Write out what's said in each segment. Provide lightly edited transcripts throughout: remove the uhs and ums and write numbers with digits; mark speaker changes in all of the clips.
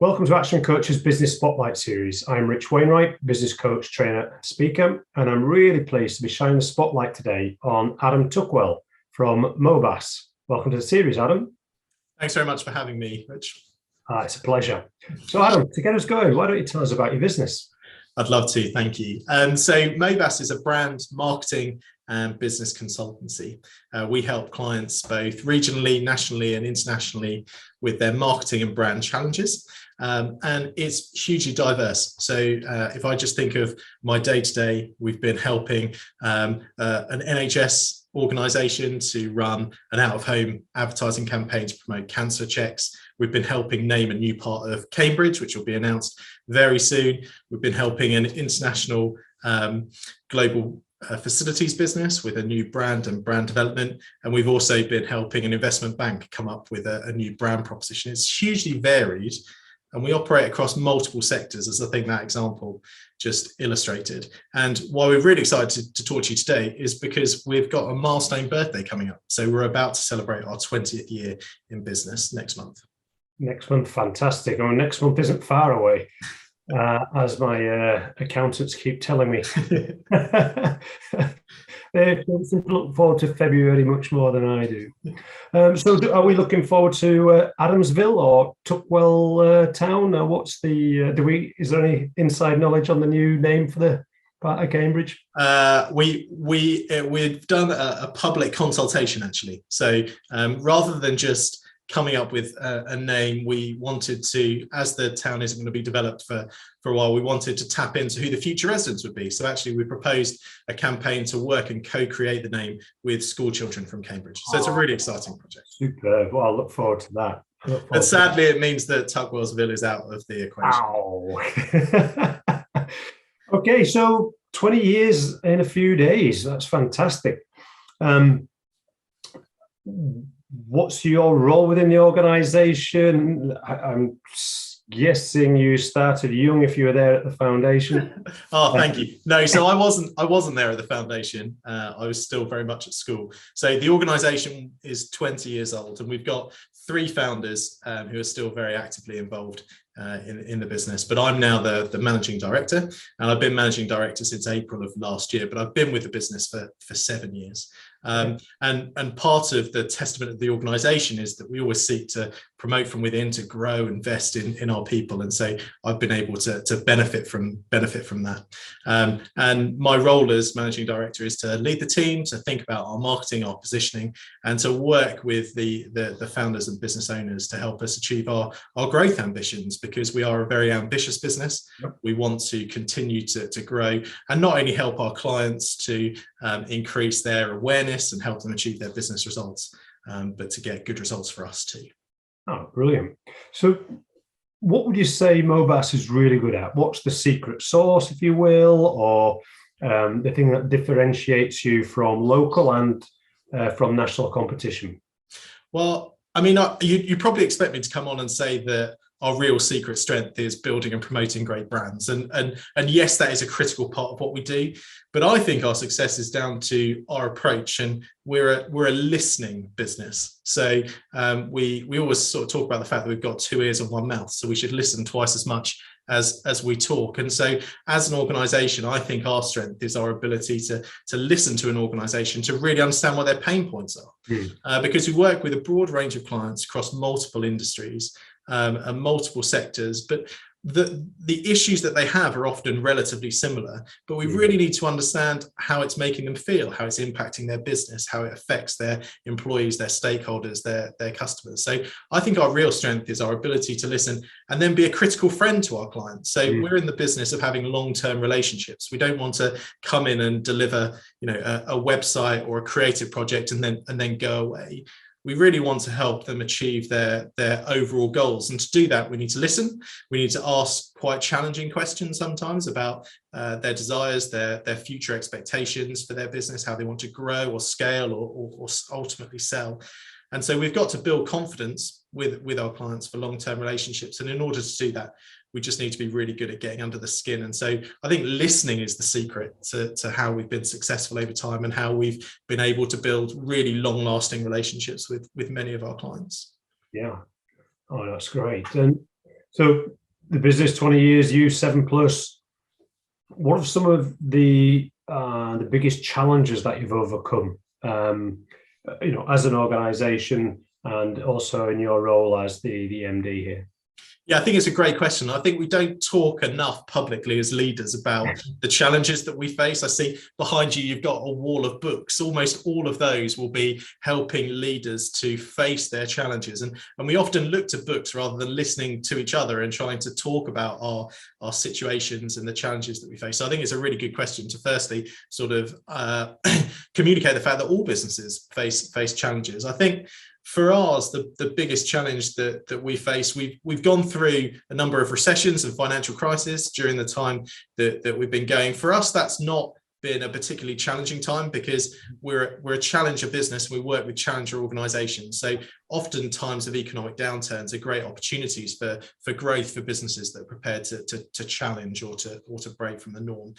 Speaker 1: Welcome to Action Coach's Business Spotlight Series. I'm Rich Wainwright, business coach, trainer, and speaker, and I'm really pleased to be shining the spotlight today on Adam Tuckwell from Mobas. Welcome to the series, Adam.
Speaker 2: Thanks very much for having me, Rich.
Speaker 1: It's a pleasure. So Adam, to get us going, why don't you tell us about your business?
Speaker 2: I'd love to, thank you. So Mobas is a brand marketing and business consultancy. We help clients both regionally, nationally and internationally with their marketing and brand challenges. And it's hugely diverse. So if I just think of my day-to-day, we've been helping an NHS organisation to run an out-of-home advertising campaign to promote cancer checks. We've been helping name a new part of Cambridge, which will be announced very soon. We've been helping an international global facilities business with a new brand and brand development. And we've also been helping an investment bank come up with a new brand proposition. It's hugely varied. And we operate across multiple sectors, as I think that example just illustrated. And why we're really excited to talk to you today is because we've got a milestone birthday coming up. So we're about to celebrate our 20th year in business next month.
Speaker 1: Next month, fantastic. Next month isn't far away, as my accountants keep telling me. They look forward to February much more than I do. So are we looking forward to Adamsville or Tuckwell town? Or what's the, is there any inside knowledge on the new name for the part of Cambridge?
Speaker 2: We've done a public consultation actually. So rather than just coming up with a name, we wanted to, as the town isn't going to be developed for a while, we wanted to tap into who the future residents would be. So actually we proposed a campaign to work and co-create the name with school children from Cambridge. So it's a really exciting project.
Speaker 1: Superb. Well, I look forward to that.
Speaker 2: But sadly, it means that Tuckwellsville is out of the equation.
Speaker 1: Okay, so 20 years in a few days. That's fantastic. What's your role within the organization? I'm guessing you started young if you were there at the foundation.
Speaker 2: Oh, thank you. No, so I wasn't there at the foundation. I was still very much at school. So the organization is 20 years old and we've got 3 founders who are still very actively involved in the business. But I'm now the managing director, and I've been managing director since April of last year, but I've been with the business for 7 years. And part of the testament of the organization is that we always seek to promote from within, to grow, invest in our people. And so I've been able to benefit from that. And my role as managing director is to lead the team, to think about our marketing, our positioning, and to work with the founders and business owners to help us achieve our growth ambitions, because we are a very ambitious business. Yep. We want to continue to grow and not only help our clients to increase their awareness and help them achieve their business results, but to get good results for us too.
Speaker 1: Oh, brilliant. So what would you say Mobas is really good at? What's the secret sauce, if you will, or the thing that differentiates you from local and from national competition?
Speaker 2: Well, I mean, you probably expect me to come on and say that our real secret strength is building and promoting great brands. And yes, that is a critical part of what we do. But I think our success is down to our approach, and we're a listening business. So we always sort of talk about the fact that we've got 2 ears and 1 mouth. So we should listen twice as much as we talk. And so as an organization, I think our strength is our ability to listen to an organization, to really understand what their pain points are. Because we work with a broad range of clients across multiple industries and multiple sectors, but the issues that they have are often relatively similar, but we really need to understand how it's making them feel, how it's impacting their business, how it affects their employees, their stakeholders, their customers. So I think our real strength is our ability to listen and then be a critical friend to our clients. So we're in the business of having long-term relationships. We don't want to come in and deliver, a website or a creative project and then go away. We really want to help them achieve their overall goals. And to do that, we need to listen. We need to ask quite challenging questions sometimes about their desires, their future expectations for their business, how they want to grow or scale or ultimately sell. And so we've got to build confidence with our clients for long-term relationships. And in order to do that, we just need to be really good at getting under the skin. And so I think listening is the secret to how we've been successful over time and how we've been able to build really long-lasting relationships with many of our clients.
Speaker 1: Yeah. Oh, that's great. And So the business 20 years, you 7+. What are some of the biggest challenges that you've overcome, as an organisation, and also in your role as the MD here?
Speaker 2: Yeah, I think it's a great question. I think we don't talk enough publicly as leaders about the challenges that we face. I see behind you, you've got a wall of books. Almost all of those will be helping leaders to face their challenges. And we often look to books rather than listening to each other and trying to talk about our situations and the challenges that we face. So I think it's a really good question to firstly sort of communicate the fact that all businesses face challenges. I think for ours, the biggest challenge that we face, we've gone through a number of recessions and financial crises during the time that we've been going. For us, that's not been a particularly challenging time because we're a challenger business. We work with challenger organizations. So often times of economic downturns are great opportunities for growth for businesses that are prepared to challenge or to break from the norm.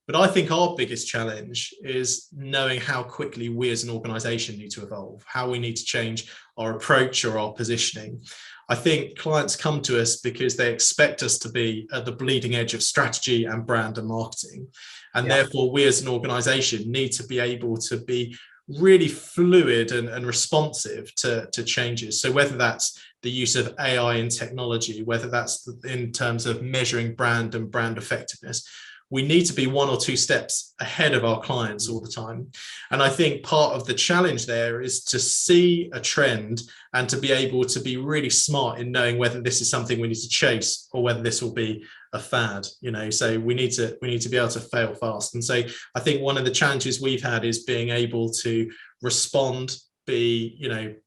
Speaker 2: But I think our biggest challenge is knowing how quickly we as an organization need to evolve, how we need to change our approach or our positioning. I think clients come to us because they expect us to be at the bleeding edge of strategy and brand and marketing. And therefore, we as an organization need to be able to be really fluid and responsive to changes. So whether that's the use of AI and technology, whether that's in terms of measuring brand and brand effectiveness, we need to be 1 or 2 steps ahead of our clients all the time. And I think part of the challenge there is to see a trend and to be able to be really smart in knowing whether this is something we need to chase or whether this will be a fad, so we need to be able to fail fast. And so I think one of the challenges we've had is being able to respond, be,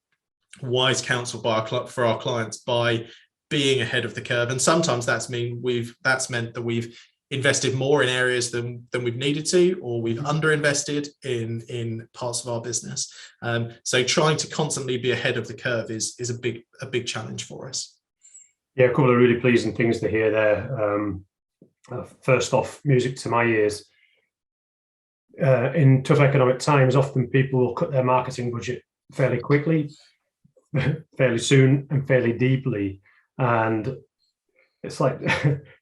Speaker 2: wise counsel for our clients by being ahead of the curve. And sometimes that's meant that we've invested more in areas than we've needed to, or we've underinvested in parts of our business. So trying to constantly be ahead of the curve is a big challenge for us.
Speaker 1: Yeah, a couple of really pleasing things to hear there. First off, music to my ears. In tough economic times, often people will cut their marketing budget fairly quickly, fairly soon, and fairly deeply. And it's like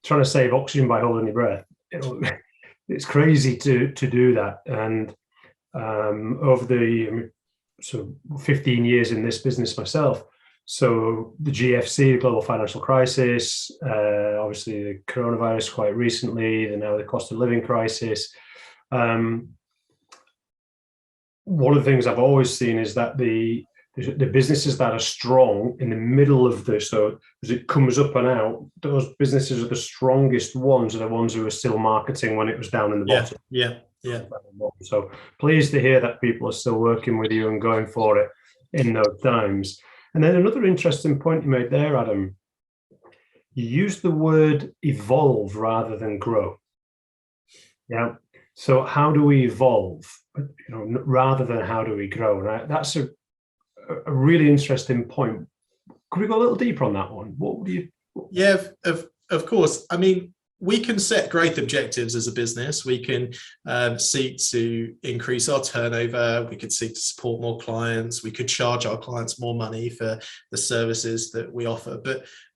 Speaker 1: trying to save oxygen by holding your breath. It's crazy to do that. And over the 15 years in this business myself, so the GFC, the global financial crisis, obviously the coronavirus quite recently, and now the cost of living crisis. One of the things I've always seen is that the businesses that are strong in the middle of this, so as it comes up and out, those businesses are the strongest ones, are the ones who are still marketing when it was down in the bottom.
Speaker 2: Yeah.
Speaker 1: So pleased to hear that people are still working with you and going for it in those times. And then another interesting point you made there, Adam, you used the word evolve rather than grow. Yeah. So how do we evolve, rather than how do we grow? And that's a really interesting point. Could we go a little deeper on that one? What would you?
Speaker 2: Yeah, of course. I mean, we can set growth objectives as a business. We can seek to increase our turnover. We could seek to support more clients. We could charge our clients more money for the services that we offer.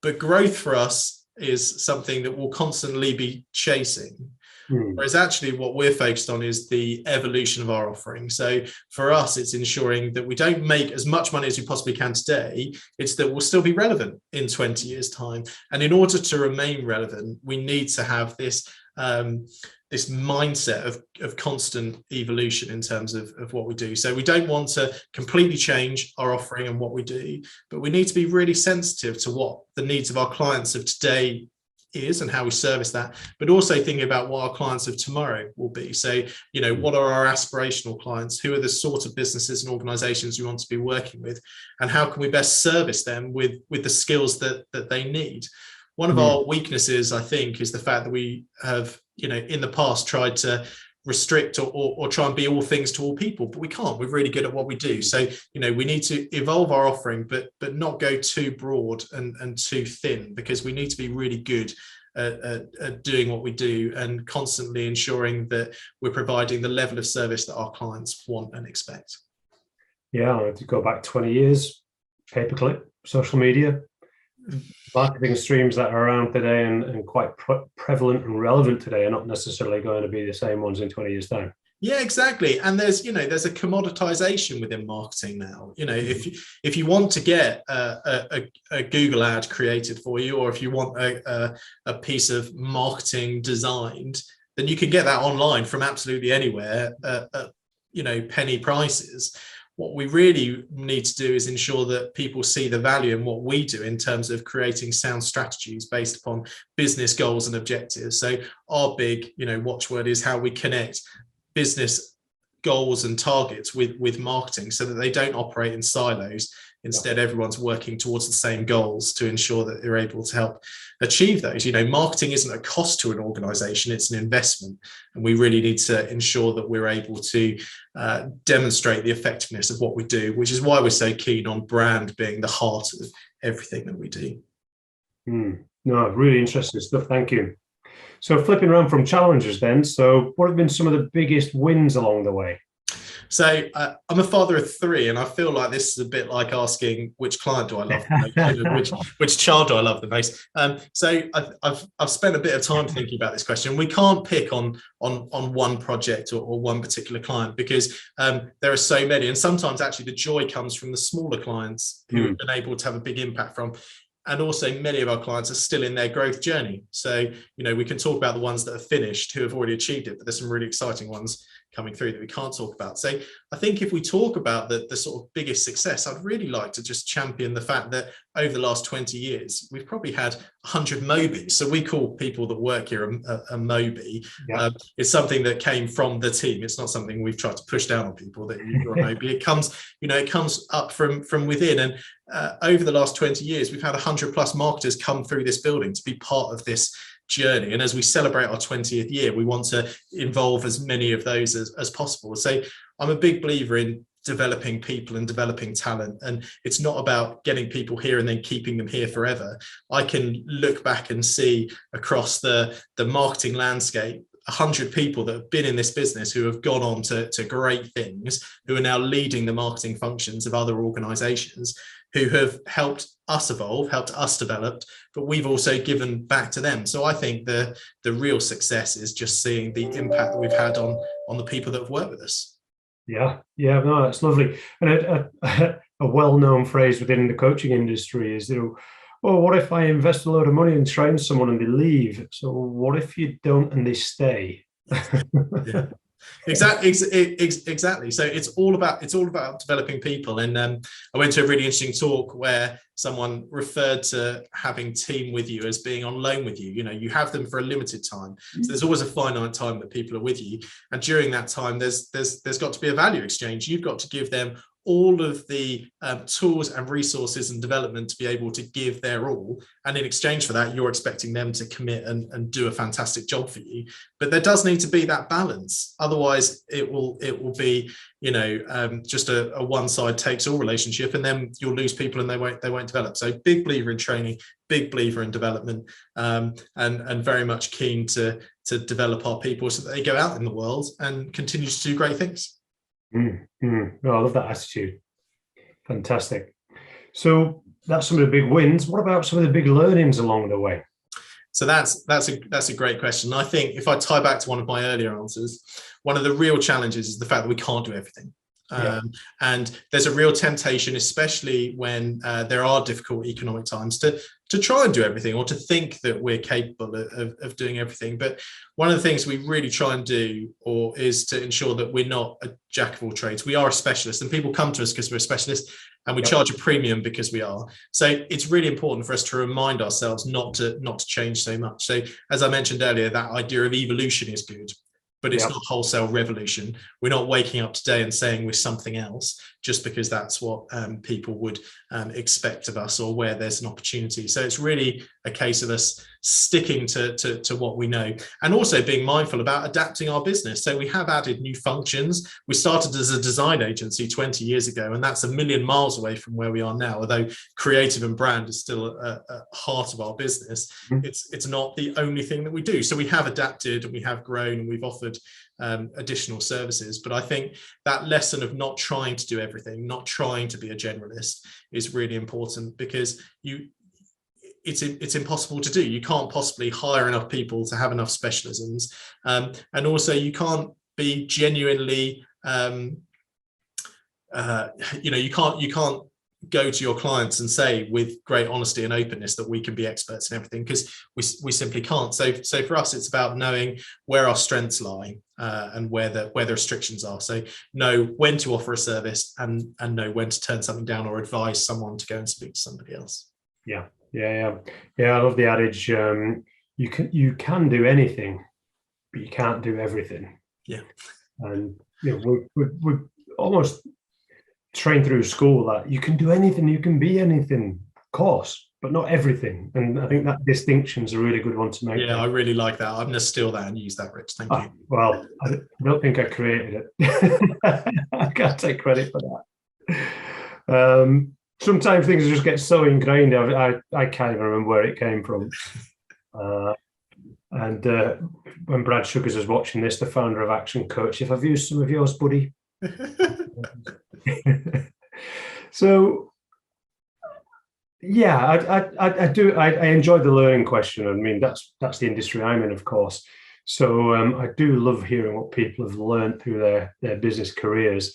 Speaker 2: But growth for us is something that we'll constantly be chasing. Whereas actually what we're focused on is the evolution of our offering. So for us, it's ensuring that we don't make as much money as we possibly can today. It's that we'll still be relevant in 20 years' time. And in order to remain relevant, we need to have this this mindset of constant evolution in terms of what we do. So we don't want to completely change our offering and what we do, but we need to be really sensitive to what the needs of our clients of today is and how we service that, but also thinking about what our clients of tomorrow will be. So, what are our aspirational clients? Who are the sort of businesses and organizations we want to be working with? And how can we best service them with the skills that they need? One of our weaknesses, I think, is the fact that we have, in the past tried to restrict or try and be all things to all people, but we can't. We're really good at what we do. So, we need to evolve our offering, but not go too broad and too thin, because we need to be really good at doing what we do and constantly ensuring that we're providing the level of service that our clients want and expect.
Speaker 1: Yeah, to go back 20 years, pay-per-click, social media, Marketing streams that are around today and quite prevalent and relevant today are not necessarily going to be the same ones in 20 years' time.
Speaker 2: Yeah, exactly. And there's a commoditization within marketing now. If you want to get a Google ad created for you, or if you want a piece of marketing designed, then you can get that online from absolutely anywhere at penny prices. What we really need to do is ensure that people see the value in what we do in terms of creating sound strategies based upon business goals and objectives. So our big watchword is how we connect business goals and targets with marketing, so that they don't operate in silos. Instead, everyone's working towards the same goals to ensure that they're able to help achieve those. Marketing isn't a cost to an organization, it's an investment. And we really need to ensure that we're able to demonstrate the effectiveness of what we do, which is why we're so keen on brand being the heart of everything that we do.
Speaker 1: No, really interesting stuff. Thank you. So flipping around from challenges then, so what have been some of the biggest wins along the way?
Speaker 2: So I'm a father of 3, and I feel like this is a bit like asking which client do I love the most, which child do I love the most. So I've spent a bit of time thinking about this question. We can't pick on one project or one particular client, because there are so many, and sometimes actually the joy comes from the smaller clients who have been able to have a big impact from. And also many of our clients are still in their growth journey. So, we can talk about the ones that are finished, who have already achieved it, but there's some really exciting ones coming through that we can't talk about. So I think if we talk about the sort of biggest success, I'd really like to just champion the fact that over the last 20 years, we've probably had 100 Mobis. So we call people that work here a Mobi. Yeah. It's something that came from the team. It's not something we've tried to push down on people that you're a Mobi. It comes up from within. And over the last 20 years, we've had 100 plus marketers come through this building to be part of this journey. And as we celebrate our 20th year, we want to involve as many of those as possible. So I'm a big believer in developing people and developing talent. And it's not about getting people here and then keeping them here forever. I can look back and see across the marketing landscape 100 people that have been in this business who have gone on to great things, who are now leading the marketing functions of other organizations, who have helped us evolve, helped us develop, but we've also given back to them. So I think the real success is just seeing the impact that we've had on the people that have worked with us.
Speaker 1: Yeah, no, that's lovely. And a well-known phrase within the coaching industry is, well, what if I invest a load of money and train someone and they leave? So what if you don't and they stay?
Speaker 2: Yeah. Exactly. So it's all about developing people. And I went to a really interesting talk where someone referred to having team with you as being on loan with you. You have them for a limited time. So there's always a finite time that people are with you. And during that time, there's got to be a value exchange. You've got to give them all of the tools and resources and development to be able to give their all, and in exchange for that, you're expecting them to commit and do a fantastic job for you. But there does need to be that balance, otherwise it will be just a one side takes all relationship, and then you'll lose people and they won't develop. So big believer in training, big believer in development, and very much keen to develop our people so that they go out in the world and continue to do great things.
Speaker 1: No, I love that attitude. Fantastic. So that's some of the big wins. What about some of the big learnings along the way?
Speaker 2: So that's a great question. I think if I tie back to one of my earlier answers, one of the real challenges is the fact that we can't do everything. And there's a real temptation, especially when there are difficult economic times, to try and do everything, or to think that we're capable of doing everything. But one of the things we really try and do is to ensure that we're not a jack of all trades. We are a specialist, and people come to us because we're a specialist, and we charge a premium because we are. So it's really important for us to remind ourselves not to change so much. So as I mentioned earlier, that idea of evolution is good, but it's not wholesale revolution. We're not waking up today and saying we're something else just because that's what people would expect of us, or where there's an opportunity. So it's really a case of us sticking to what we know, and also being mindful about adapting our business. So we have added new functions. We started as a design agency 20 years ago, and that's a million miles away from where we are now. Although creative and brand is still a heart of our business, it's not the only thing that we do. So we have adapted, and we have grown, and we've offered additional services. But I think that lesson of not trying to do everything, not trying to be a generalist, is really important, because it's impossible to do. You can't possibly hire enough people to have enough specialisms, and also you can't be genuinely, you can't go to your clients and say with great honesty and openness that we can be experts in everything, because we simply can't. So for us, it's about knowing where our strengths lie, and where the restrictions are. So know when to offer a service, and know when to turn something down or advise someone to go and speak to somebody else.
Speaker 1: Yeah. I love the adage. You can do anything, but you can't do everything.
Speaker 2: Yeah.
Speaker 1: And we're almost trained through school that you can do anything, you can be anything, of course, but not everything. And I think that distinction is a really good one to make.
Speaker 2: Yeah, I really like that. I'm going to steal that and use that, Rich. Thank you.
Speaker 1: Well, I don't think I created it. I can't take credit for that. Sometimes things just get so ingrained, I can't even remember where it came from. And when Brad Sugars is watching this, the founder of Action Coach, if I've used some of yours, buddy. So, yeah, I do. I enjoyed the learning question. I mean, that's the industry I'm in, of course. So I do love hearing what people have learned through their business careers.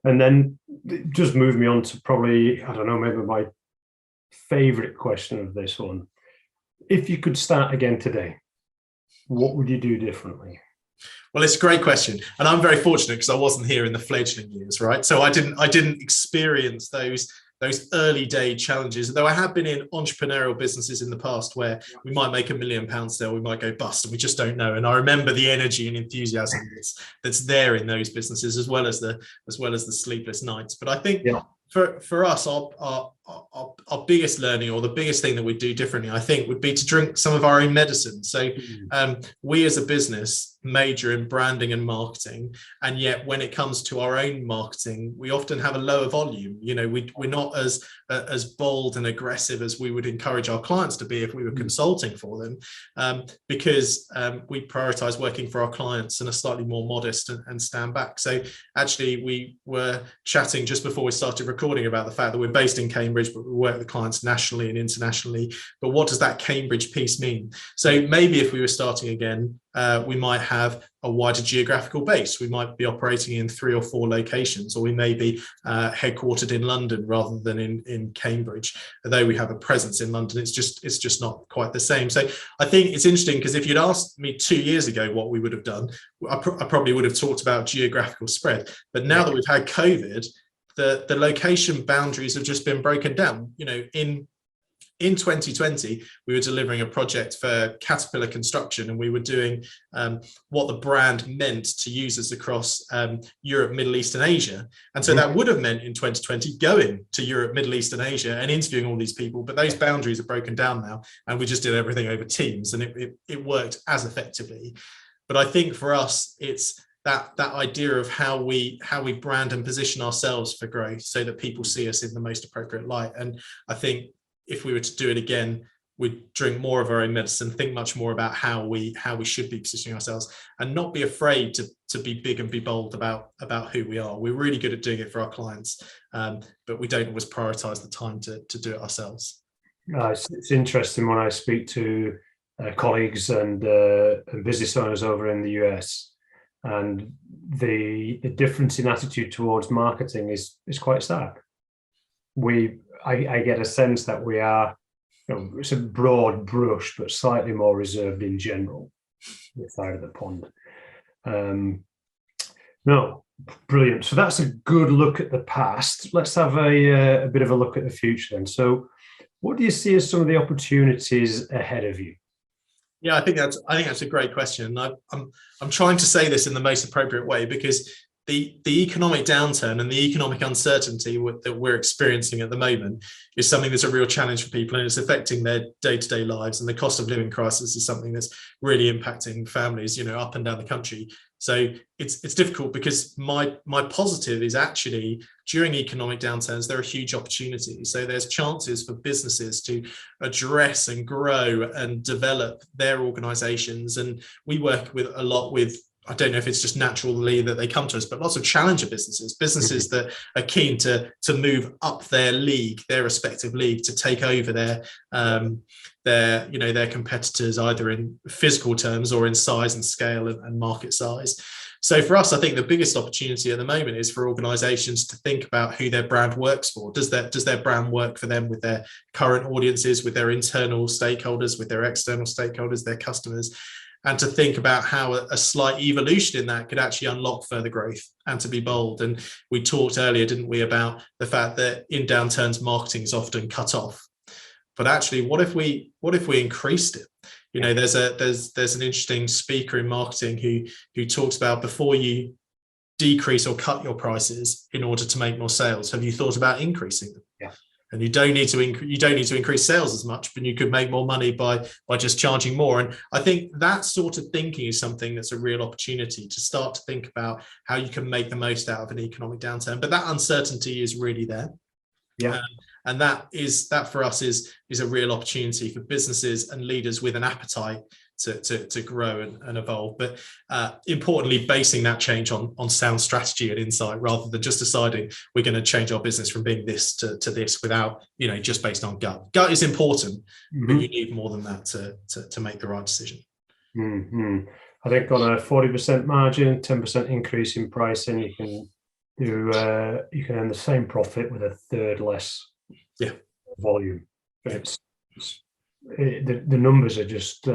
Speaker 1: And then it just moved me on to probably, I don't know, maybe my favorite question of this one. If you could start again today, what would you do differently?
Speaker 2: Well, it's a great question, and I'm very fortunate because I wasn't here in the fledgling years, right? So I didn't experience those early day challenges. Though I have been in entrepreneurial businesses in the past where we might make £1 million there, we might go bust, and we just don't know. And I remember the energy and enthusiasm that's there in those businesses, as well as the sleepless nights. But I think for us, our biggest learning, or the biggest thing that we'd do differently, I think, would be to drink some of our own medicine. So we as a business major in branding and marketing, and yet when it comes to our own marketing, we often have a lower volume. We're not as bold and aggressive as we would encourage our clients to be if we were consulting for them, because we prioritize working for our clients and are slightly more modest and stand back. So actually, we were chatting just before we started recording about the fact that we're based in Cambridge, but we work with clients nationally and internationally. But what does that Cambridge piece mean? So maybe if we were starting again, we might have a wider geographical base. We might be operating in 3 or 4 locations, or we may be headquartered in London rather than in Cambridge. Although we have a presence in London, it's just not quite the same. So I think it's interesting, because if you'd asked me 2 years ago what we would have done, I probably would have talked about geographical spread. But now that we've had COVID, the location boundaries have just been broken down. In 2020, we were delivering a project for Caterpillar Construction, and we were doing what the brand meant to users across Europe, Middle East and Asia. And so that would have meant in 2020 going to Europe, Middle East and Asia and interviewing all these people. But those boundaries are broken down now, and we just did everything over Teams, and it worked as effectively. But I think for us, it's that idea of how we brand and position ourselves for growth so that people see us in the most appropriate light. And I think if we were to do it again, we'd drink more of our own medicine, think much more about how we should be positioning ourselves, and not be afraid to be big and be bold about who we are. We're really good at doing it for our clients, but we don't always prioritize the time to do it ourselves.
Speaker 1: It's interesting when I speak to colleagues and business owners over in the US, and the difference in attitude towards marketing is quite stark. I get a sense that we are, it's a broad brush, but slightly more reserved in general, this side of the pond. No, brilliant. So that's a good look at the past. Let's have a bit of a look at the future then. So what do you see as some of the opportunities ahead of you?
Speaker 2: Yeah, I think that's a great question. I'm trying to say this in the most appropriate way, because the economic downturn and the economic uncertainty that we're experiencing at the moment is something that's a real challenge for people, and it's affecting their day-to-day lives. And the cost of living crisis is something that's really impacting families, up and down the country. So it's difficult, because my positive is actually during economic downturns, there are huge opportunities. So there's chances for businesses to address and grow and develop their organizations. And we work a lot with I don't know if it's just naturally that they come to us, but lots of challenger businesses that are keen to move up their league, their respective league, to take over their competitors, either in physical terms or in size and scale and market size. So for us, I think the biggest opportunity at the moment is for organizations to think about who their brand works for. Does their brand work for them with their current audiences, with their internal stakeholders, with their external stakeholders, their customers? And to think about how a slight evolution in that could actually unlock further growth, and to be bold. And we talked earlier, didn't we, about the fact that in downturns, marketing is often cut off. But actually, what if we increased it? You know, there's an interesting speaker in marketing who talks about, before you decrease or cut your prices in order to make more sales, have you thought about increasing them?
Speaker 1: Yeah.
Speaker 2: And you don't need to increase sales as much, but you could make more money by just charging more. And I think that sort of thinking is something that's a real opportunity to start to think about how you can make the most out of an economic downturn. But that uncertainty is really there.
Speaker 1: Yeah.
Speaker 2: And that for us is a real opportunity for businesses and leaders with an appetite to grow and evolve, but importantly, basing that change on sound strategy and insight, rather than just deciding we're going to change our business from being this to this without, just based on gut. Gut is important, but you need more than that to make the right decision.
Speaker 1: I think on a 40% margin, 10% increase in pricing, you can earn the same profit with a third less volume. But the numbers are just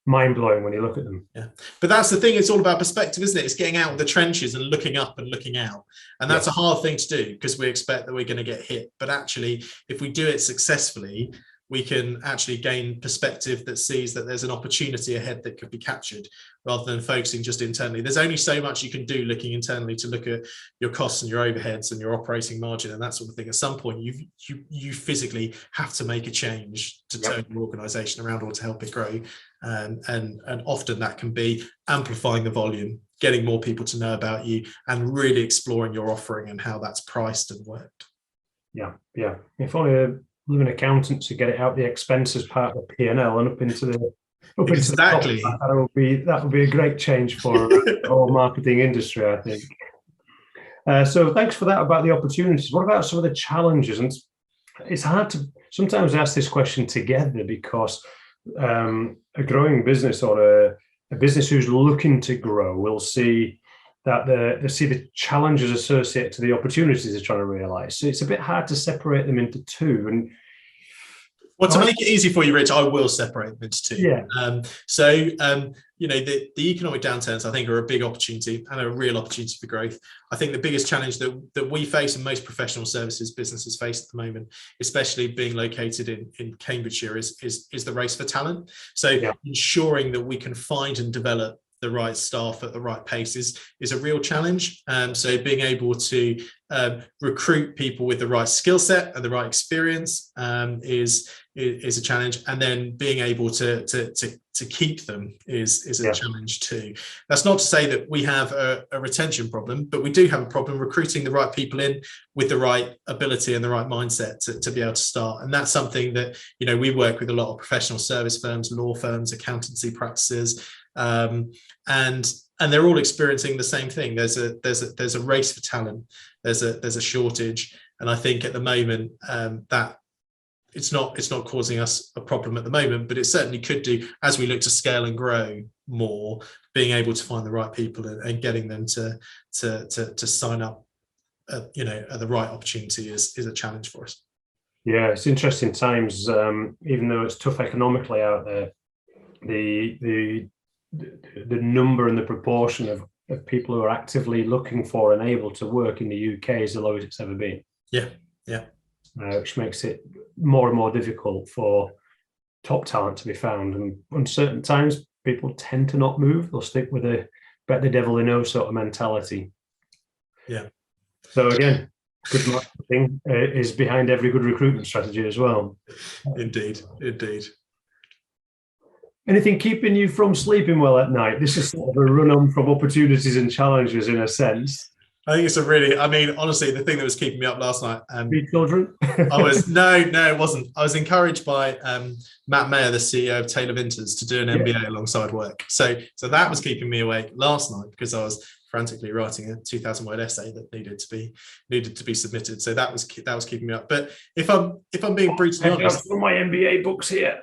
Speaker 1: mind-blowing when you look at them.
Speaker 2: Yeah, but that's the thing, it's all about perspective, isn't it? It's getting out of the trenches and looking up and looking out, and that's a hard thing to do, because we expect that we're going to get hit. But actually, if we do it successfully, we can actually gain perspective that sees that there's an opportunity ahead that could be captured, rather than focusing just internally. There's only so much you can do looking internally to look at your costs and your overheads and your operating margin and that sort of thing. At some point, you physically have to make a change to turn your organization around or to help it grow. And often that can be amplifying the volume, getting more people to know about you, and really exploring your offering and how that's priced and worked.
Speaker 1: Yeah. If only living accountants to get it out the expenses part of the P&L and up into the
Speaker 2: exactly.
Speaker 1: That would be a great change for the whole marketing industry, I think. So thanks for that about the opportunities. What about some of the challenges? And it's hard to sometimes ask this question together, because a growing business or a business who's looking to grow will see that they see the challenges associated to the opportunities they're trying to realize. So it's a bit hard to separate them into two. And
Speaker 2: well, to make it easy for you, Rich, I will separate them into two.
Speaker 1: Yeah.
Speaker 2: The economic downturns, I think, are a big opportunity and a real opportunity for growth. I think the biggest challenge that we face and most professional services businesses face at the moment, especially being located in Cambridgeshire, is the race for talent. So ensuring that we can find and develop the right staff at the right pace is a real challenge. So being able to recruit people with the right skill set and the right experience is a challenge, and then being able to keep them is a challenge too. That's not to say that we have a retention problem, but we do have a problem recruiting the right people in with the right ability and the right mindset to be able to start. And that's something that we work with a lot of professional service firms, law firms, accountancy practices, and they're all experiencing the same thing. There's a race for talent. There's a shortage, and I think at the moment that it's not causing us a problem at the moment, but it certainly could do as we look to scale and grow more. Being able to find the right people and getting them to sign up, at the right opportunity is a challenge for us.
Speaker 1: Yeah, it's interesting times. Even though it's tough economically out there, the number and the proportion of people who are actively looking for and able to work in the UK is the lowest it's ever been. Yeah. Which makes it more and more difficult for top talent to be found. And uncertain times, people tend to not move. They'll stick with a bet the devil they know sort of mentality. Yeah. So again, good marketing is behind every good recruitment strategy as well.
Speaker 2: Indeed.
Speaker 1: Anything keeping you from sleeping well at night? This is sort of a run-on from opportunities and challenges in a sense.
Speaker 2: I think honestly, the thing that was keeping me up last night,
Speaker 1: Three children?
Speaker 2: no, it wasn't. I was encouraged by Matt Mayer, the CEO of Taylor Vinters, to do an MBA alongside work. So that was keeping me awake last night because I was frantically writing a 2,000-word essay that needed to be submitted. So that was keeping me up. But if I'm being brutally honest,
Speaker 1: I've got my MBA books here.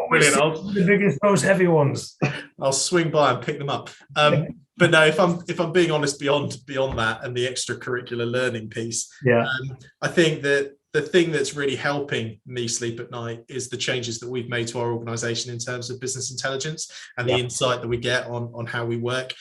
Speaker 2: Brilliant.
Speaker 1: The biggest, most heavy ones.
Speaker 2: I'll swing by and pick them up. But no, if I'm being honest, beyond that and the extracurricular learning piece, I think that the thing that's really helping me sleep at night is the changes that we've made to our organization in terms of business intelligence and the insight that we get on how we work.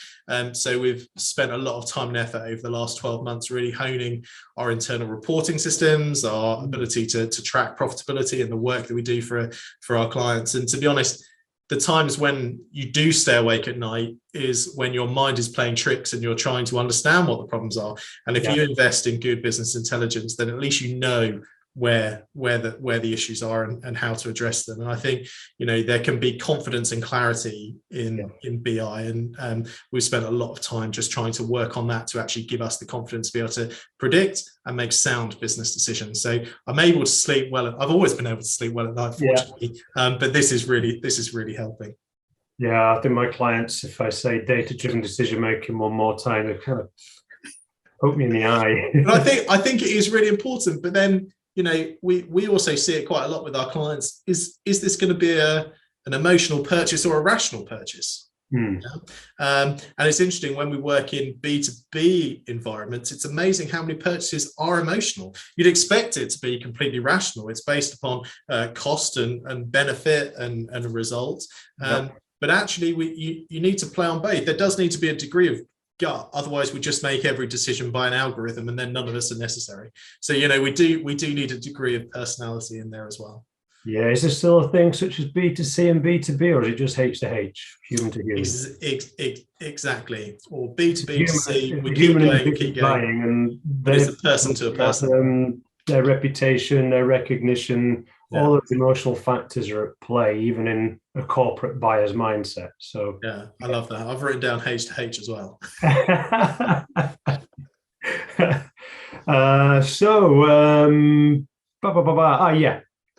Speaker 2: So we've spent a lot of time and effort over the last 12 months really honing our internal reporting systems, our ability to track profitability and the work that we do for our clients. And to be honest, the times when you do stay awake at night is when your mind is playing tricks and you're trying to understand what the problems are. And if you invest in good business intelligence, then at least you know where the issues are and how to address them. And I think, there can be confidence and clarity in BI. And we've spent a lot of time just trying to work on that to actually give us the confidence to be able to predict and make sound business decisions. So I'm able to sleep well. I've always been able to sleep well at night, fortunately. But this is really helping.
Speaker 1: Yeah, I think my clients, if I say data-driven decision making one more time, they kind of poke me in the eye.
Speaker 2: But I think it is really important. But then, we also see it quite a lot with our clients. Is this going to be an emotional purchase or a rational purchase? And it's interesting when we work in B2B environments, it's amazing how many purchases are emotional. You'd expect it to be completely rational. It's based upon cost and benefit and result. But actually, you need to play on both. There does need to be a degree of gut, otherwise we just make every decision by an algorithm and then none of us are necessary. So we do need a degree of personality in there as well.
Speaker 1: Is there still a thing such as B2C and B2B, or is it just H to H, human to human?
Speaker 2: Exactly, or B2B to C. We keep going, and it's a person to a person.
Speaker 1: Their reputation, their recognition, all of the emotional factors are at play, even in a corporate buyer's mindset. So
Speaker 2: I love that. I've written down H to H as well.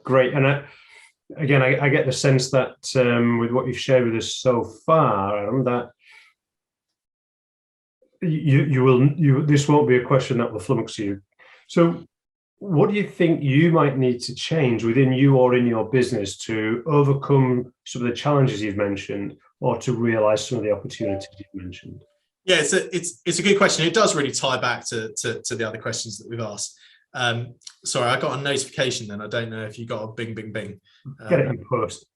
Speaker 2: Great. And again, I get the sense that with what you've shared with us so far, Adam, that this won't be a question that will flummox you. So what do you think you might need to change within you or in your business to overcome some of the challenges you've mentioned, or to realize some of the opportunities you've mentioned? Yeah, it's a good question. It does really tie back to the other questions that we've asked. Sorry, I got a notification then. I don't know if you got a bing, bing, bing.
Speaker 1: Get it in post.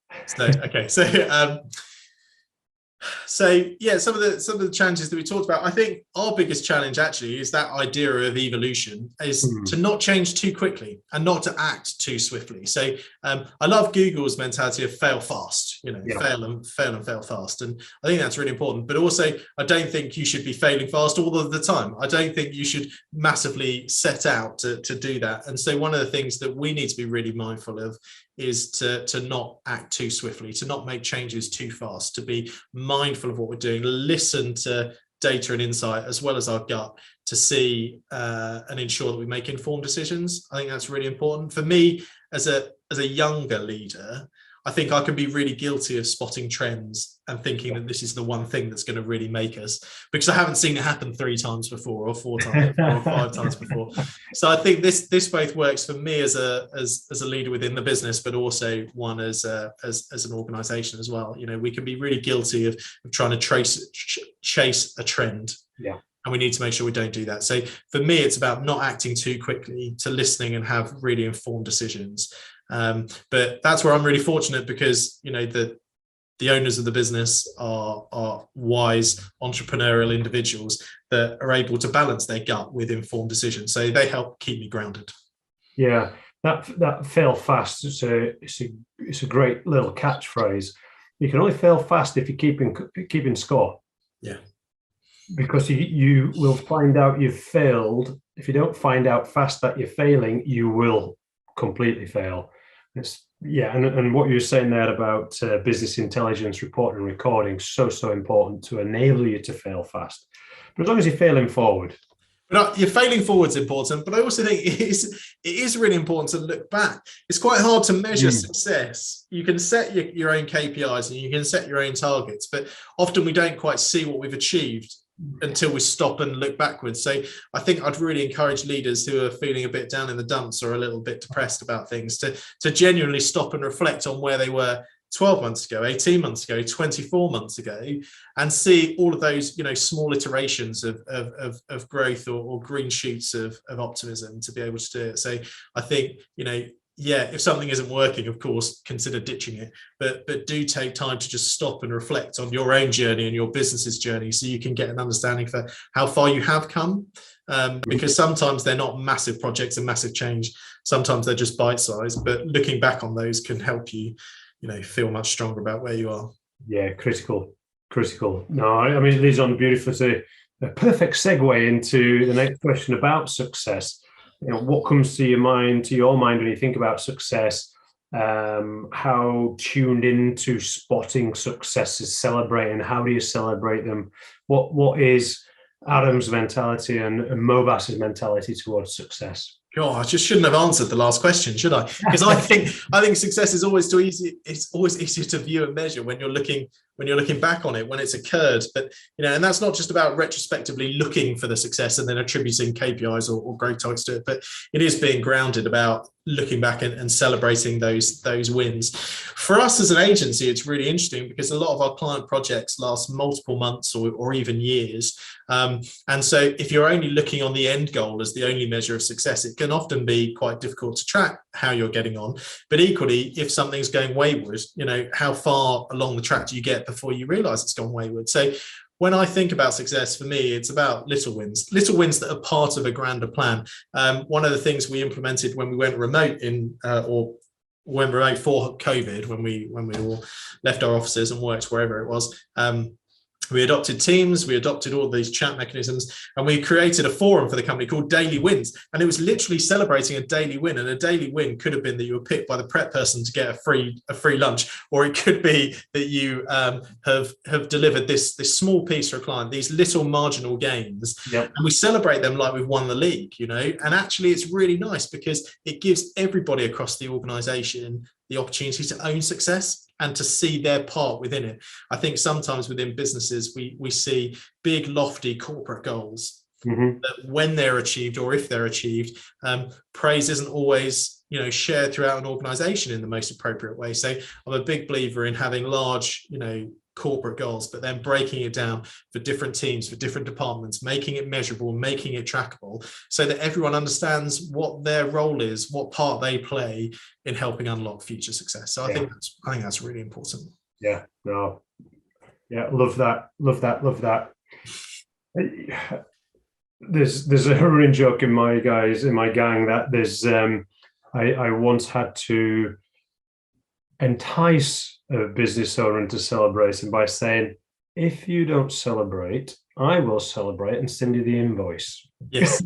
Speaker 2: So yeah, some of the challenges that we talked about, I think our biggest challenge actually is that idea of evolution is to not change too quickly and not to act too swiftly. So I love Google's mentality of fail fast, fail and fail fast. And I think that's really important. But also, I don't think you should be failing fast all of the time. I don't think you should massively set out to do that. And so one of the things that we need to be really mindful of is to not act too swiftly, to not make changes too fast, to be mindful of what we're doing, listen to data and insight as well as our gut to see and ensure that we make informed decisions. I think that's really important. For me, as a younger leader, I think I can be really guilty of spotting trends and thinking that this is the one thing that's going to really make us, because I haven't seen it happen 3 times before or 4 times before or 5 times before. So I think this both works for me as a leader within the business, but also one as an organization as well. We can be really guilty of trying to chase a trend.
Speaker 1: Yeah.
Speaker 2: And we need to make sure we don't do that. So for me, it's about not acting too quickly, to listening and have really informed decisions. But that's where I'm really fortunate, because the owners of the business are wise entrepreneurial individuals that are able to balance their gut with informed decisions. So they help keep me grounded.
Speaker 1: Yeah, that fail fast. It's a great little catchphrase. You can only fail fast if you're keeping score.
Speaker 2: Yeah. Because
Speaker 1: you will find out you've failed. If you don't find out fast that you're failing, you will completely fail. And what you were saying there about business intelligence, reporting and recording, so important to enable you to fail fast. But as long as you're failing forward.
Speaker 2: But your failing forward's important, but I also think it is really important to look back. It's quite hard to measure success. You can set your own KPIs and you can set your own targets, but often we don't quite see what we've achieved until we stop and look backwards. So I think I'd really encourage leaders who are feeling a bit down in the dumps or a little bit depressed about things to genuinely stop and reflect on where they were 12 months ago, 18 months ago, 24 months ago, and see all of those, small iterations of growth or green shoots of optimism to be able to do it. So I think, if something isn't working, of course, consider ditching it, but do take time to just stop and reflect on your own journey and your business's journey so you can get an understanding for how far you have come. Because sometimes they're not massive projects and massive change. Sometimes they're just bite-sized, but looking back on those can help you, feel much stronger about where you are.
Speaker 1: Yeah, critical. No, I mean, it leads on beautifully to a perfect segue into the next question about success. What comes to your mind when you think about success? How tuned into spotting successes, celebrating? How do you celebrate them? What is Adam's mentality and Mobas's mentality towards success?
Speaker 2: God, I just shouldn't have answered the last question, should I? Because I think success is always too easy. It's always easier to view and measure when you're looking back on it, when it's occurred. But and that's not just about retrospectively looking for the success and then attributing KPIs or growth targets to it, but it is being grounded about looking back and celebrating those wins. For us as an agency, it's really interesting because a lot of our client projects last multiple months or even years. And so if you're only looking on the end goal as the only measure of success, it can often be quite difficult to track how you're getting on. But equally, if something's going wayward, how far along the track do you get before you realize it's gone wayward? So when I think about success, for me, it's about little wins that are part of a grander plan. One of the things we implemented when we went remote or when remote for COVID, when we all left our offices and worked wherever it was, we adopted Teams, we adopted all these chat mechanisms, and we created a forum for the company called Daily Wins. And it was literally celebrating a daily win. And a daily win could have been that you were picked by the prep person to get a free lunch, or it could be that you have delivered this small piece for a client, these little marginal gains. Yep. And we celebrate them like we've won the league, and actually it's really nice because it gives everybody across the organization the opportunity to own success and to see their part within it. I think sometimes within businesses, we see big, lofty corporate goals that when they're achieved or if they're achieved, praise isn't always, shared throughout an organization in the most appropriate way. So I'm a big believer in having large, corporate goals, but then breaking it down for different teams, for different departments, making it measurable, making it trackable so that everyone understands what their role is, what part they play in helping unlock future success. So I think that's really important. Yeah,
Speaker 1: no. Yeah, love that. There's a running joke in my gang that there's I once had to entice a business owner into celebrating by saying, if you don't celebrate, I will celebrate and send you the invoice.
Speaker 2: Yes.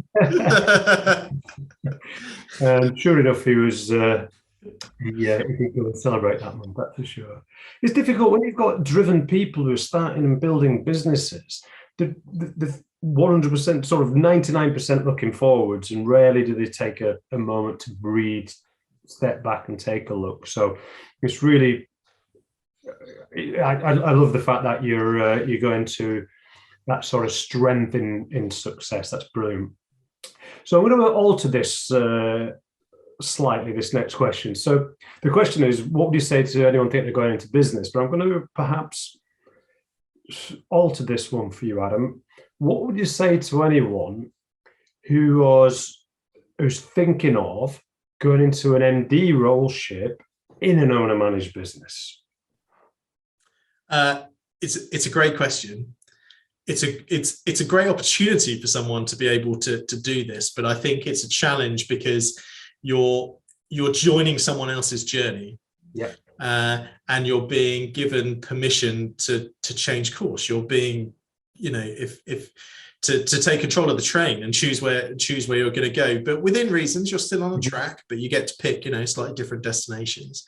Speaker 1: And sure enough, he was he could celebrate that month, that's for sure. It's difficult when you've got driven people who are starting and building businesses. The 100%, sort of 99% looking forwards, and rarely do they take a moment to breathe, step back and take a look. So it's really, I love the fact that you're going to that sort of strength in success. That's brilliant. So I'm going to alter this slightly, this next question. So the question is, what would you say to anyone thinking of going into business? But I'm going to perhaps alter this one for you, Adam. What would you say to anyone who's thinking of going into an MD role ship in an owner-managed business?
Speaker 2: It's a great question. It's a great opportunity for someone to be able to do this, but I think it's a challenge because you're joining someone else's journey.
Speaker 1: Yeah.
Speaker 2: And you're being given permission to change course. You're being, to take control of the train and choose where you're going to go. But within reasons, you're still on the track, but you get to pick, slightly different destinations.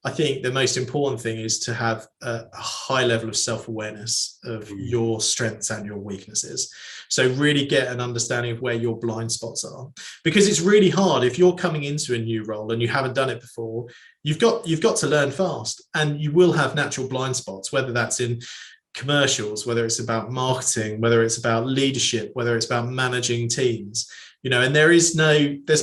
Speaker 2: I think the most important thing is to have a high level of self-awareness of your strengths and your weaknesses. So really get an understanding of where your blind spots are, because it's really hard if you're coming into a new role and you haven't done it before. You've got to learn fast, and you will have natural blind spots, whether that's in commercials, whether it's about marketing, whether it's about leadership, whether it's about managing teams. And there's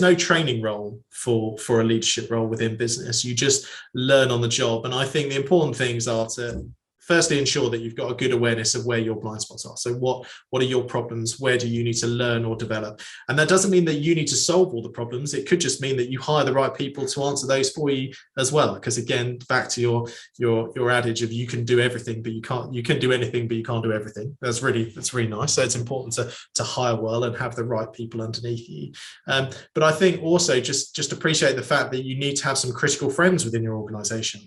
Speaker 2: no training role for a leadership role within business. You just learn on the job. And I think the important things are to firstly ensure that you've got a good awareness of where your blind spots are. So what are your problems? Where do you need to learn or develop? And that doesn't mean that you need to solve all the problems. It could just mean that you hire the right people to answer those for you as well. Because again, back to your adage of you can do everything, but you can do anything, but you can't do everything. That's really nice. So it's important to hire well and have the right people underneath you. But I think also just appreciate the fact that you need to have some critical friends within your organization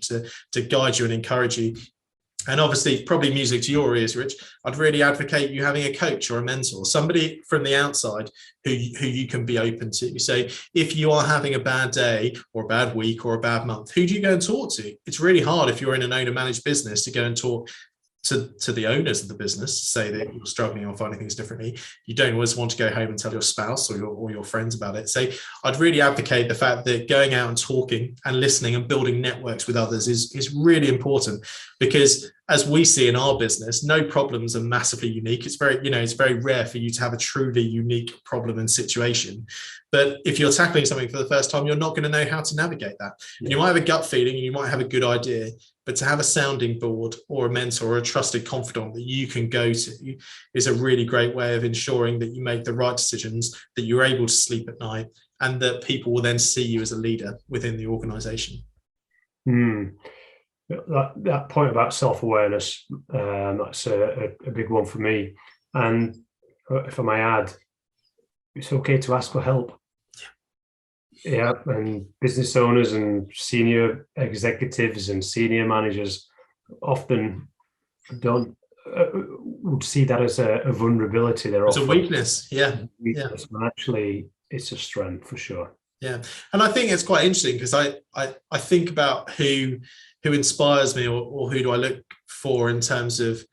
Speaker 2: to guide you and encourage you. And obviously, probably music to your ears, Rich, I'd really advocate you having a coach or a mentor, somebody from the outside who you can be open to. So if you are having a bad day or a bad week or a bad month, who do you go and talk to? It's really hard if you're in an owner-managed business to go and talk to the owners of the business, say that you're struggling or finding things differently. You don't always want to go home and tell your spouse or your friends about it. So I'd really advocate the fact that going out and talking and listening and building networks with others is really important, because as we see in our business, no problems are massively unique. It's very rare for you to have a truly unique problem and situation. But if you're tackling something for the first time, you're not going to know how to navigate that. Yeah. You might have a gut feeling and you might have a good idea, but to have a sounding board or a mentor or a trusted confidant that you can go to is a really great way of ensuring that you make the right decisions, that you're able to sleep at night, and that people will then see you as a leader within the organization.
Speaker 1: That point about self-awareness, that's a big one for me. And if I may add, it's okay to ask for help. Yeah, and business owners and senior executives and senior managers often would see that as a vulnerability.
Speaker 2: It's a weakness,
Speaker 1: weakness, and actually it's a strength for sure.
Speaker 2: Yeah, and I think it's quite interesting because I think about who inspires me or who do I look for in terms of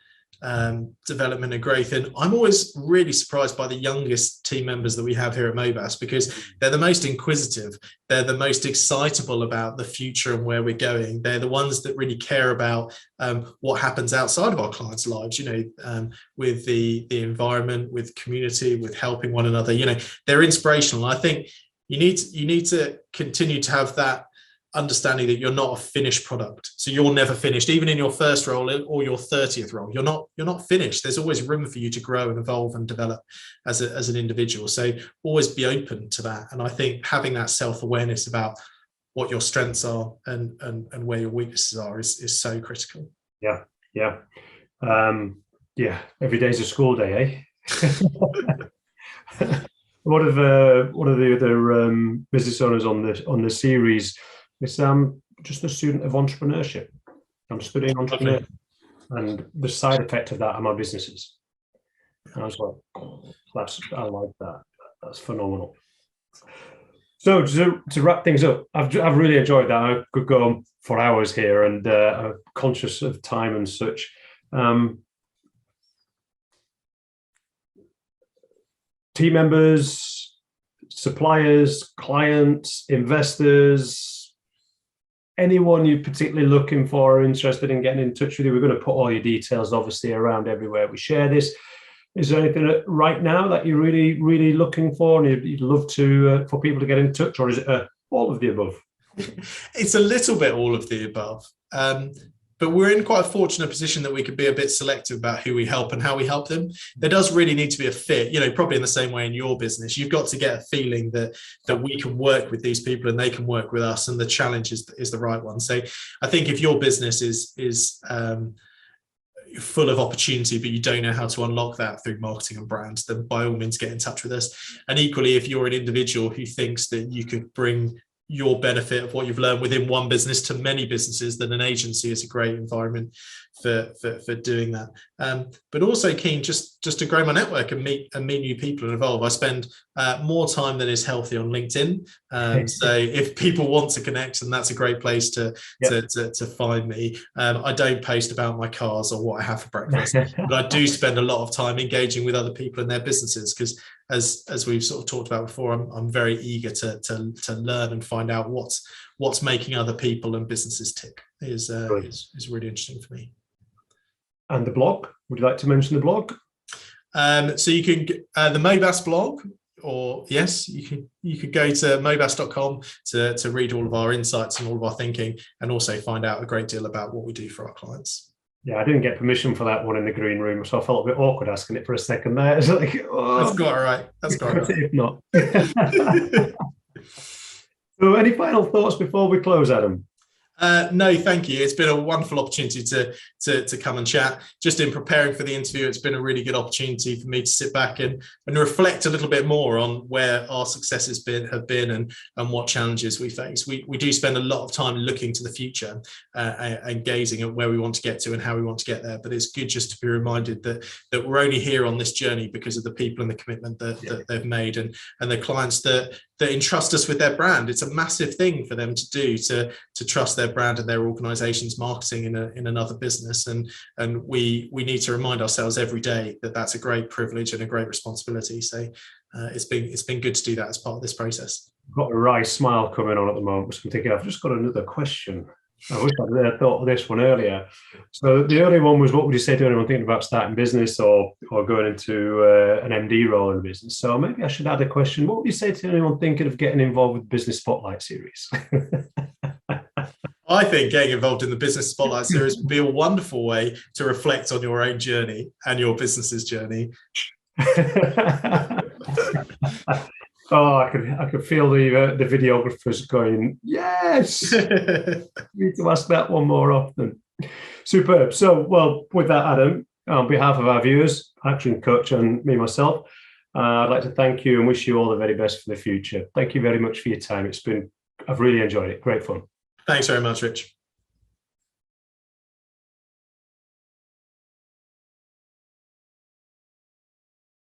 Speaker 2: development and growth, and I'm always really surprised by the youngest team members that we have here at Mobas, because they're the most inquisitive, they're the most excitable about the future and where we're going. They're the ones that really care about what happens outside of our clients' lives, with the environment, with community, with helping one another. They're inspirational. I think you need to continue to have that understanding that you're not a finished product. So you're never finished, even in your first role or your 30th role. You're not finished. There's always room for you to grow and evolve and develop as an individual. So always be open to that. And I think having that self-awareness about what your strengths are and where your weaknesses are is so critical.
Speaker 1: Yeah. Every day's a school day, eh? One of the other business owners on the series is just a student of entrepreneurship. I'm studying entrepreneurship, and the side effect of that are my businesses. And I was like, I like that. That's phenomenal. So to wrap things up, I've really enjoyed that. I could go on for hours here, and I'm conscious of time and such. Team members, suppliers, clients, investors, anyone you're particularly looking for or interested in getting in touch with you, we're going to put all your details obviously around everywhere we share this. Is there anything right now that you're really, really looking for and you'd love to for people to get in touch, or is it all of the above?
Speaker 2: It's a little bit all of the above. But we're in quite a fortunate position that we could be a bit selective about who we help and how we help them. There does really need to be a fit, probably in the same way in your business. You've got to get a feeling that we can work with these people and they can work with us, and the challenge is the right one. So I think if your business is full of opportunity, but you don't know how to unlock that through marketing and brands, then by all means get in touch with us. And equally, if you're an individual who thinks that you could bring your benefit of what you've learned within one business to many businesses, then an agency is a great environment for doing that. but also keen just to grow my network and meet new people and evolve. I spend more time than is healthy on LinkedIn. So if people want to connect, and that's a great place to find me. I don't post about my cars or what I have for breakfast, but I do spend a lot of time engaging with other people in their businesses, because as we've sort of talked about before, I'm very eager to learn and find out what's making other people and businesses tick. Is really interesting for me.
Speaker 1: And the blog, would you like to mention the blog?
Speaker 2: So you can the Mobas blog, or yes, you could go to mobas.com to read all of our insights and all of our thinking, and also find out a great deal about what we do for our clients.
Speaker 1: Yeah, I didn't get permission for that one in the green room, so I felt a bit awkward asking it for a second there. It's like, oh,
Speaker 2: that's quite all right. That's quite all right.
Speaker 1: If not. So any final thoughts before we close, Adam?
Speaker 2: No, thank you. It's been a wonderful opportunity to come and chat. Just in preparing for the interview, it's been a really good opportunity for me to sit back and reflect a little bit more on where our successes have been and what challenges we face. We do spend a lot of time looking to the future and gazing at where we want to get to and how we want to get there. But it's good just to be reminded that we're only here on this journey because of the people and the commitment that they've made, and the clients that entrust us with their brand. It's a massive thing for them to do, to trust their brand and their organization's marketing in another business, and we need to remind ourselves every day that that's a great privilege and a great responsibility. So it's been good to do that as part of this process.
Speaker 1: I've got a wry smile coming on at the moment, so I'm thinking I've just got another question. I wish I'd thought of this one earlier. So the earlier one was, what would you say to anyone thinking about starting business or going into an MD role in business? So maybe I should add a question. What would you say to anyone thinking of getting involved with the Business Spotlight series?
Speaker 2: I think getting involved in the Business Spotlight series would be a wonderful way to reflect on your own journey and your business's journey. Oh, I could feel the videographers going, yes, need to ask that one more often. Superb. So, well, with that, Adam, on behalf of our viewers, Action Coach, and me, myself, I'd like to thank you and wish you all the very best for the future. Thank you very much for your time. I've really enjoyed it. Great fun. Thanks very much, Rich.